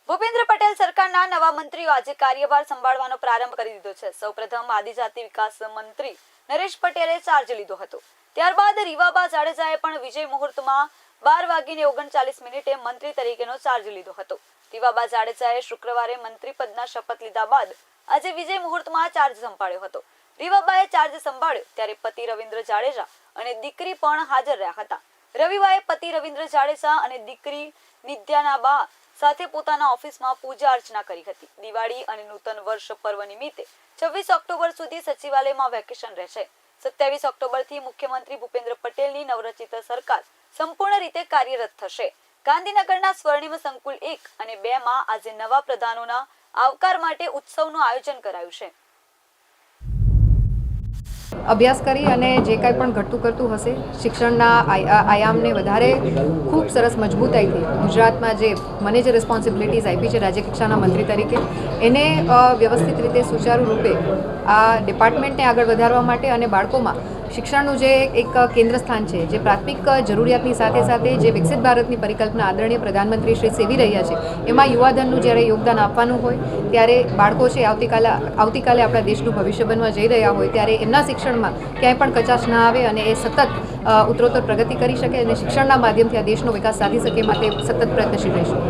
ભૂપેન્દ્ર પટેલ સરકારના નવા મંત્રીઓ આજે કાર્યભાર સંભાળવાનો પ્રારંભ કરી દીધો છે। સૌપ્રથમ આદિજાતિ વિકાસ મંત્રી નરેશ પટેલે ચાર્જ લીધો હતો। ત્યારબાદ રીવાબા જાડેજાએ પણ વિજય મુહૂર્તમાં 12:39 મંત્રી તરીકેનો ચાર્જ લીધો હતો। રીવાબા જાડેજાએ શુક્રવારે મંત્રી પદના શપથ લીધા બાદ આજે વિજય મુહૂર્તમાં ચાર્જ સંભાળ્યો હતો। રીવાબાએ ચાર્જ સંભાળ્યો ત્યારે પતિ રવિન્દ્ર જાડેજા અને દીકરી પણ હાજર રહ્યા હતા। રવિવારે પતિ રવિન્દ્ર જાડેજા અને દીકરી નિત્યાનાબા સાથે પોતાના ઓફિસમાં પૂજા અર્ચના કરી હતી। દિવાળી અને નૂતન વર્ષ પર્વ નિમિત્તે 26 ઓક્ટોબર સુધી સચિવાલયમાં વેકેશન રહેશે। 27 ઓક્ટોબરથી મુખ્યમંત્રી ભૂપેન્દ્ર પટેલની નવરચિત સરકાર સંપૂર્ણ રીતે કાર્યરત થશે। ગાંધીનગરના સ્વર્ણિમ સંકુલ 1 અને 2 માં આજે નવા પ્રધાનોના આવકાર માટે ઉત્સવનું આયોજન કરાયું છે। અભ્યાસ કરી અને જે કંઈ પણ ઘટતું કરતું હશે શિક્ષણના આયામને વધારે ખૂબ સરસ મજબૂતાઈથી ગુજરાતમાં જે મને જે રિસ્પોન્સિબિલિટીઝ આપી છે રાજ્ય કક્ષાના મંત્રી તરીકે એને વ્યવસ્થિત રીતે સુચારુ રૂપે આ ડિપાર્ટમેન્ટને આગળ વધારવા માટે અને બાળકોમાં શિક્ષણનું જે એક કેન્દ્ર સ્થાન છે, જે પ્રાથમિક જરૂરિયાતની સાથે સાથે જે વિકસિત ભારતની પરિકલ્પના આદરણીય પ્રધાનમંત્રી શ્રી સેવી રહ્યા છે એમાં યુવાધનનું જ્યારે યોગદાન આપવાનું હોય ત્યારે બાળકો છે આવતીકાલે આપણા દેશનું ભવિષ્ય બનવા જઈ રહ્યા હોય ત્યારે એમના શિક્ષણમાં ક્યાંય પણ કચાશ ના આવે અને એ સતત ઉત્તરોત્તર પ્રગતિ કરી શકે અને શિક્ષણના માધ્યમથી આ દેશનો વિકાસ સાધી શકે માટે સતત પ્રયત્નશીલ રહીશું।